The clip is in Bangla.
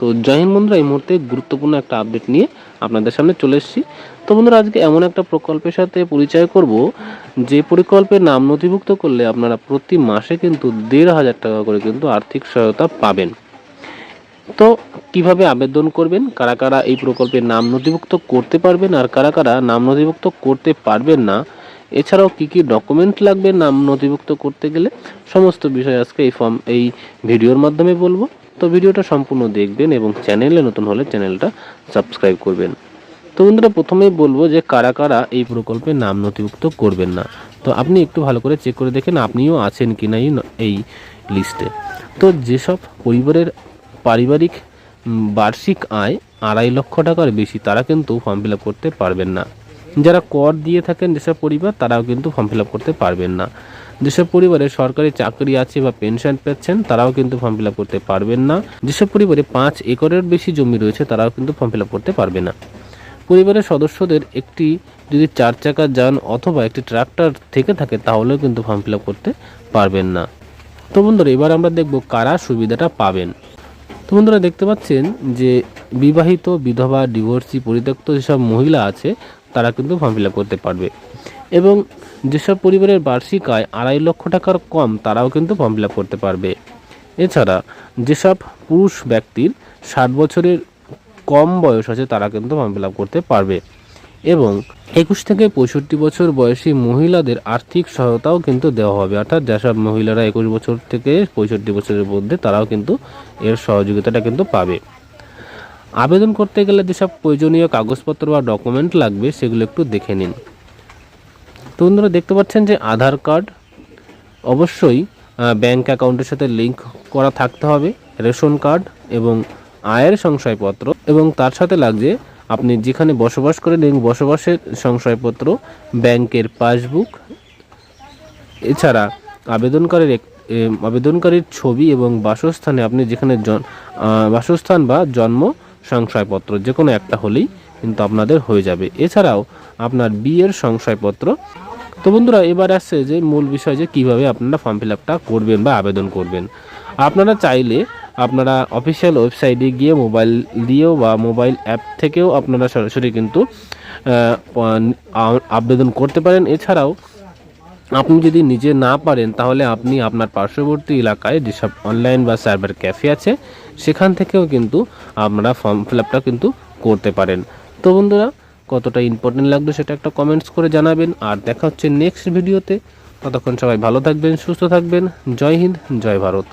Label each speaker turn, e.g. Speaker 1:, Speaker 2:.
Speaker 1: তো জয় হিন্দ বন্ধুরা, এই মুহূর্তে গুরুত্বপূর্ণ একটা আপডেট নিয়ে আপনাদের সামনে চলে এসেছি। তো বন্ধুরা, আজকে এমন একটা প্রকল্পের সাথে পরিচয় করব যে প্রকল্পের নাম নথিভুক্ত করলে আপনারা প্রতি মাসে কিন্তু ১৫০০ টাকা করে কিন্তু আর্থিক সহায়তা পাবেন। তো কিভাবে আবেদন করবেন, কারা কারা এই প্রকল্পের নাম নথিভুক্ত করতে পারবেন আর কারা কারা নাম নথিভুক্ত করতে পারবেন না, এছাড়াও কি কি ডকুমেন্ট লাগবে নাম নথিভুক্ত করতে গেলে, সমস্ত বিষয় আজকে এই ভিডিওর মাধ্যমে বলবো। তো ভিডিওটা সম্পূর্ণ দেখবেন এবং চ্যানেলে নতুন হলে চ্যানেলটা সাবস্ক্রাইব করবেন। তো বন্ধুরা, প্রথমেই বলবো যে কারা কারা এই প্রকল্পে নাম নথিভুক্ত করবেন না। তো আপনি একটু ভালো করে চেক করে দেখেন আপনিও আছেন কি না এই লিস্টে। তো যেসব পরিবারের পারিবারিক বার্ষিক আয় ২.৫ লক্ষ টাকার বেশি তারা কিন্তু ফর্ম ফিল আপ করতে পারবেন না। যারা কর দিয়ে থাকেন যেসব পরিবার, তারাও কিন্তু ফর্ম ফিল আপ করতে পারবেন না। যেসব পরিবারে সরকারি চাকরি আছে বা পেনশন পাচ্ছেন তারাও কিন্তু ফর্ম ফিল আপ করতে পারবেন না। যেসব পরিবারে ৫ একরের বেশি জমি রয়েছে তারাও কিন্তু ফর্ম ফিল আপ করতে পারবে না। পরিবারের সদস্যদের একটি যদি ৪ চাকার যান অথবা একটি ট্রাক্টর থেকে থাকে তাহলেও কিন্তু ফর্ম ফিল আপ করতে পারবেন না। তো বন্ধুরা, এবার আমরা দেখব কারা সুবিধাটা পাবেন। তো বন্ধুরা, দেখতে পাচ্ছেন যে বিবাহিত, বিধবা, ডিভোর্সি, পরিত্যক্ত যেসব মহিলা আছে তারা কিন্তু ফর্ম ফিল আপ করতে পারবে এবং যেসব পরিবারের বার্ষিক আয় ২.৫ লক্ষ টাকার কম তারাও কিন্তু ফর্ম ফিল আপ করতে পারবে। এছাড়া যেসব পুরুষ ব্যক্তির ৬০ বছরের কম বয়স আছে তারা কিন্তু ফর্ম ফিল আপ করতে পারবে এবং ২১ থেকে ৬৫ বছর বয়সী মহিলাদের আর্থিক সহায়তাও কিন্তু দেওয়া হবে। অর্থাৎ যেসব মহিলারা ২১ বছর থেকে ৬৫ বছরের মধ্যে তারাও কিন্তু এর সহযোগিতাটা কিন্তু পাবে। আবেদন করতে গেলে যেসব প্রয়োজনীয় কাগজপত্র বা ডকুমেন্ট লাগবে সেগুলো একটু দেখে নিন। তো বন্ধুরা, দেখতে পাচ্ছেন যে আধার কার্ড অবশ্যই ব্যাংক অ্যাকাউন্টের সাথে লিঙ্ক করা থাকতে হবে, রেশন কার্ড এবং আয়ের শংসাপত্র, এবং তার সাথে লাগছে আপনি যেখানে বসবাস করেন এবং বসবাসের শংসাপত্র, ব্যাংকের পাসবুক, এছাড়া আবেদনকারীর ছবি এবং বাসস্থানে আপনি যেখানে বাসস্থান বা জন্ম শংসাপত্র যে কোনো একটা হলেই কিন্তু আপনাদের হয়ে যাবে। এছাড়াও আপনার বিয়ের শংসাপত্র। তো বন্ধুরা, এবার আসছে যে মূল বিষয় যে কীভাবে আপনারা ফর্ম ফিল আপটা করবেন বা আবেদন করবেন। আপনারা চাইলে আপনারা অফিসিয়াল ওয়েবসাইটে গিয়ে মোবাইল দিয়েও বা মোবাইল অ্যাপ থেকেও আপনারা সরাসরি কিন্তু আবেদন করতে পারেন। এছাড়াও আপনি যদি নিজে না পারেন তাহলে আপনি আপনার পার্শ্ববর্তী এলাকায় যেসব অনলাইন বা সাইবার ক্যাফে আছে সেখান থেকেও কিন্তু আপনারা ফর্ম ফিল আপটা কিন্তু করতে পারেন। তো বন্ধুরা, কতটা ইম্পর্টেন্ট লাগলো সেটা একটা কমেন্টস করে জানাবেন। আর দেখা হচ্ছে নেক্সট ভিডিওতে। ততক্ষণ সবাই ভালো থাকবেন, সুস্থ থাকবেন। জয় হিন্দ, জয় ভারত।